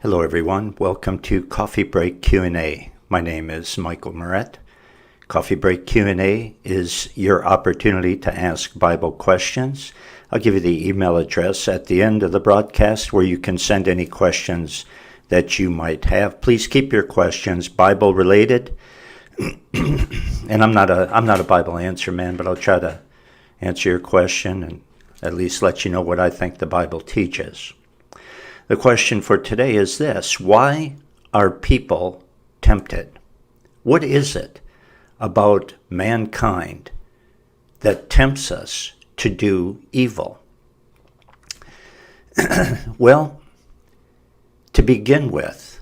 Hello everyone, welcome to Coffee Break Q&A. My name is Michael Moret. Coffee Break Q&A is your opportunity to ask Bible questions. I'll give you the email address at the end of the broadcast where you can send any questions that you might have. Please keep your questions Bible related. And I'm not a Bible answer man, but I'll try to answer your question and at least let you know what I think the Bible teaches. The question for today is this: why are people tempted? What is it about mankind that tempts us to do evil? Well, to begin with,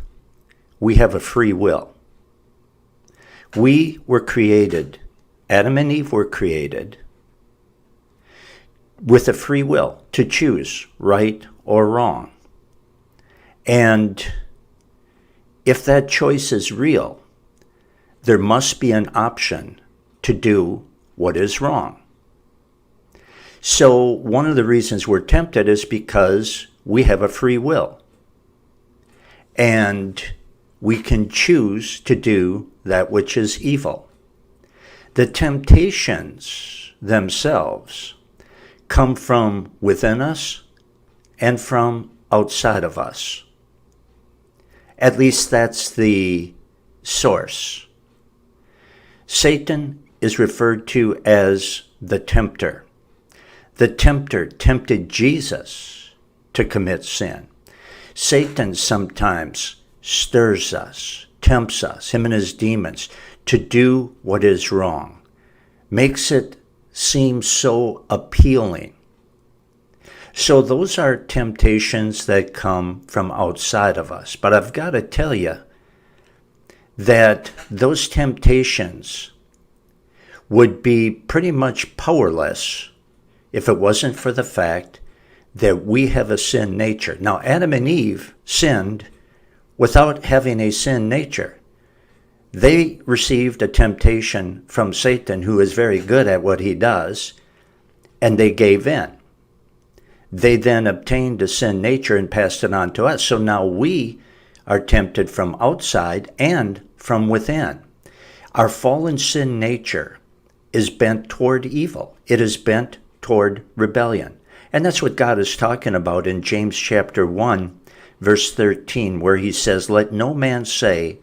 we have a free will. We were created, Adam and Eve were created with a free will to choose right or wrong. And if that choice is real, there must be an option to do what is wrong. So one of the reasons we're tempted is because we have a free will. And we can choose to do that which is evil. The temptations themselves come from within us and from outside of us. At least that's the source. Satan is referred to as the tempter. The tempter tempted Jesus to commit sin. Satan sometimes stirs us, tempts us, him and his demons, to do what is wrong, makes it seem so appealing. So those are temptations that come from outside of us. But I've got to tell you that those temptations would be pretty much powerless if it wasn't for the fact that we have a sin nature. Now, Adam and Eve sinned without having a sin nature. They received a temptation from Satan, who is very good at what he does, and they gave in. They then obtained a sin nature and passed it on to us. So now we are tempted from outside and from within. Our fallen sin nature is bent toward evil. It is bent toward rebellion. And that's what God is talking about in James chapter 1, verse 13, where he says, "Let no man say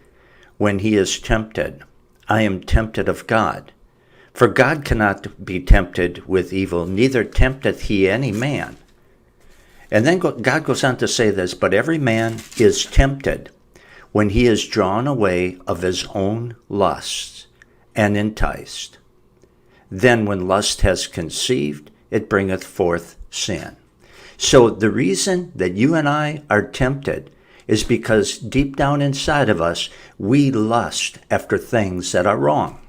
when he is tempted, I am tempted of God. For God cannot be tempted with evil, neither tempteth he any man." And then God goes on to say this: "But every man is tempted when he is drawn away of his own lusts and enticed. Then when lust has conceived, it bringeth forth sin." So the reason that you and I are tempted is because deep down inside of us, we lust after things that are wrong.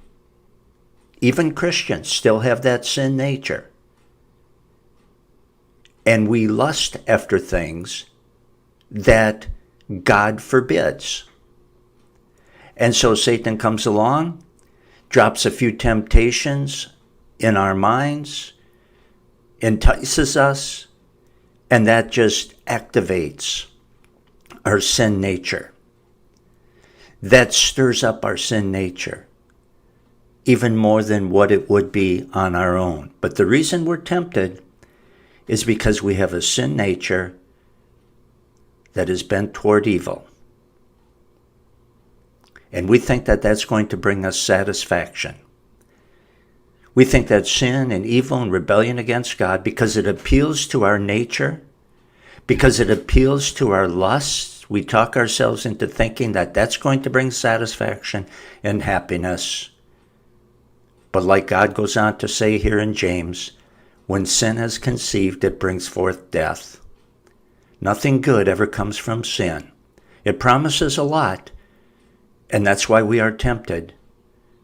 Even Christians still have that sin nature. And we lust after things that God forbids. And so Satan comes along, drops a few temptations in our minds, entices us, and that just activates our sin nature. That stirs up our sin nature even more than what it would be on our own. But the reason we're tempted is because we have a sin nature that is bent toward evil. And we think that that's going to bring us satisfaction. We think that sin and evil and rebellion against God, because it appeals to our nature, because it appeals to our lusts, we talk ourselves into thinking that that's going to bring satisfaction and happiness. But like God goes on to say here in James, when sin has conceived, it brings forth death. Nothing good ever comes from sin. It promises a lot, and that's why we are tempted,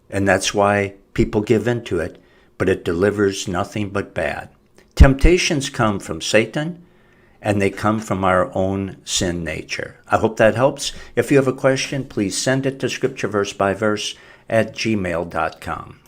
and that's why people give into it, but it delivers nothing but bad. Temptations come from Satan, and they come from our own sin nature. I hope that helps. If you have a question, please send it to scriptureversebyverse@gmail.com.